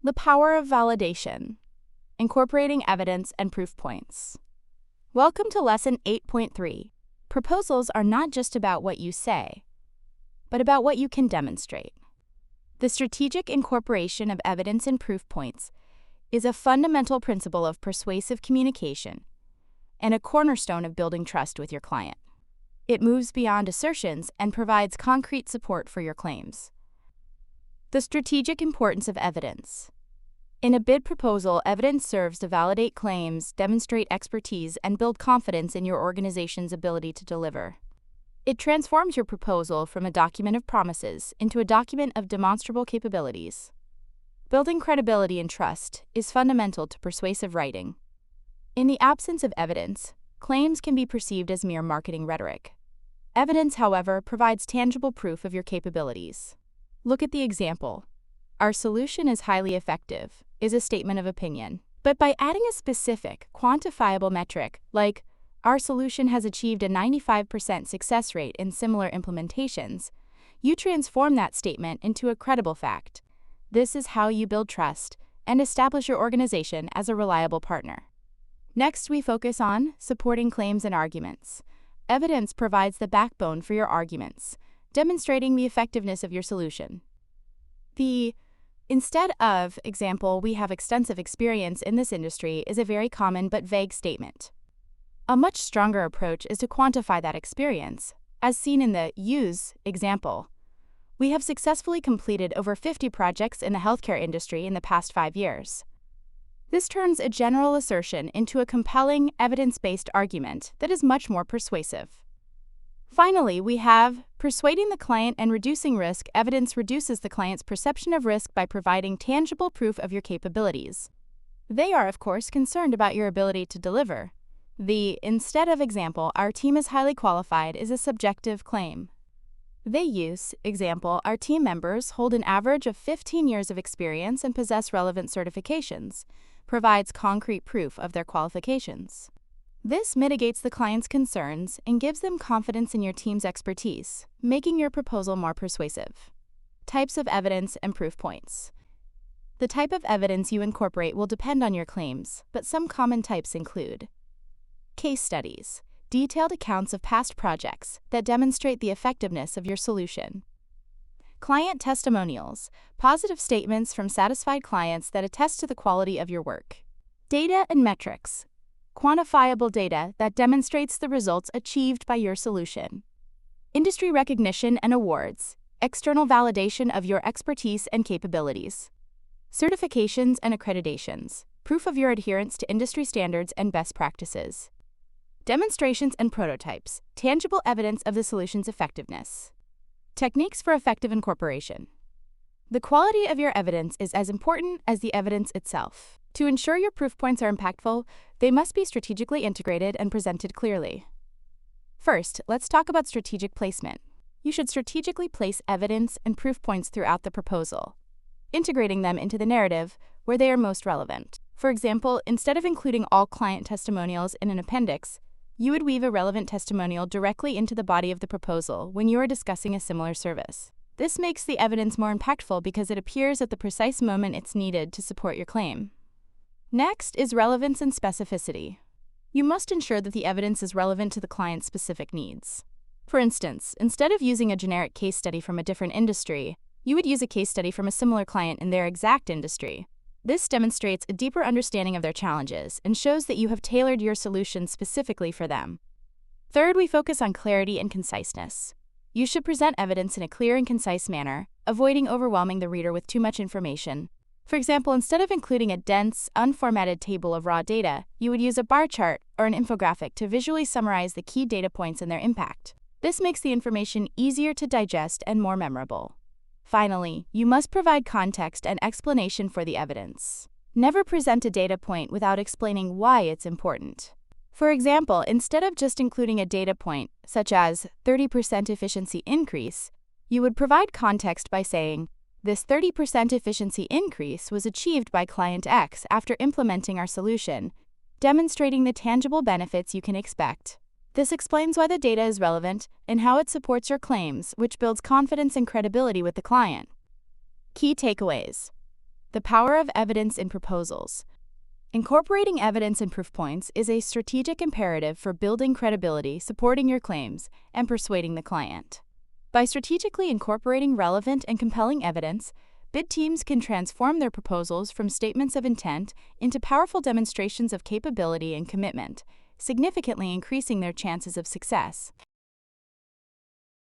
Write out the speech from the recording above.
The power of validation. Incorporating evidence and proof points. Welcome to Lesson 8.3. Proposals are not just about what you say, but about what you can demonstrate. The strategic incorporation of evidence and proof points is a fundamental principle of persuasive communication and a cornerstone of building trust with your client. It moves beyond assertions and provides concrete support for your claims. The strategic importance of evidence. In a bid proposal, evidence serves to validate claims, demonstrate expertise, and build confidence in your organization's ability to deliver. It transforms your proposal from a document of promises into a document of demonstrable capabilities. Building credibility and trust is fundamental to persuasive writing. In the absence of evidence, claims can be perceived as mere marketing rhetoric. Evidence, however, provides tangible proof of your capabilities. Look at the example. Our solution is highly effective is a statement of opinion. But by adding a specific, quantifiable metric, like our solution has achieved a 95% success rate in similar implementations, you transform that statement into a credible fact. This is how you build trust and establish your organization as a reliable partner. Next, we focus on supporting claims and arguments. Evidence provides the backbone for your arguments, demonstrating the effectiveness of your solution. The instead of example, we have extensive experience in this industry is a very common but vague statement. A much stronger approach is to quantify that experience, as seen in the use example. We have successfully completed over 50 projects in the healthcare industry in the past 5 years. This turns a general assertion into a compelling, evidence-based argument that is much more persuasive. Finally, we have persuading the client and reducing risk. Evidence reduces the client's perception of risk by providing tangible proof of your capabilities. They are, of course, concerned about your ability to deliver. The instead of example, our team is highly qualified is a subjective claim. They use example, our team members hold an average of 15 years of experience and possess relevant certifications, provides concrete proof of their qualifications. This mitigates the client's concerns and gives them confidence in your team's expertise, making your proposal more persuasive. Types of evidence and proof points. The type of evidence you incorporate will depend on your claims, but some common types include case studies, detailed accounts of past projects that demonstrate the effectiveness of your solution. Client testimonials, positive statements from satisfied clients that attest to the quality of your work. Data and metrics, quantifiable data that demonstrates the results achieved by your solution. Industry recognition and awards, external validation of your expertise and capabilities. Certifications and accreditations, proof of your adherence to industry standards and best practices. Demonstrations and prototypes, tangible evidence of the solution's effectiveness. Techniques for effective incorporation. The quality of your evidence is as important as the evidence itself. To ensure your proof points are impactful, they must be strategically integrated and presented clearly. First, let's talk about strategic placement. You should strategically place evidence and proof points throughout the proposal, integrating them into the narrative where they are most relevant. For example, instead of including all client testimonials in an appendix, you would weave a relevant testimonial directly into the body of the proposal when you are discussing a similar service. This makes the evidence more impactful because it appears at the precise moment it's needed to support your claim. Next is relevance and specificity. You must ensure that the evidence is relevant to the client's specific needs. For instance, instead of using a generic case study from a different industry, you would use a case study from a similar client in their exact industry. This demonstrates a deeper understanding of their challenges and shows that you have tailored your solution specifically for them. Third, we focus on clarity and conciseness. You should present evidence in a clear and concise manner, avoiding overwhelming the reader with too much information. For example, instead of including a dense, unformatted table of raw data, you would use a bar chart or an infographic to visually summarize the key data points and their impact. This makes the information easier to digest and more memorable. Finally, you must provide context and explanation for the evidence. Never present a data point without explaining why it's important. For example, instead of just including a data point, such as 30% efficiency increase, you would provide context by saying, this 30% efficiency increase was achieved by client X after implementing our solution, demonstrating the tangible benefits you can expect. This explains why the data is relevant and how it supports your claims, which builds confidence and credibility with the client. Key takeaways. The power of evidence in proposals. Incorporating evidence and proof points is a strategic imperative for building credibility, supporting your claims, and persuading the client. By strategically incorporating relevant and compelling evidence, bid teams can transform their proposals from statements of intent into powerful demonstrations of capability and commitment, significantly increasing their chances of success.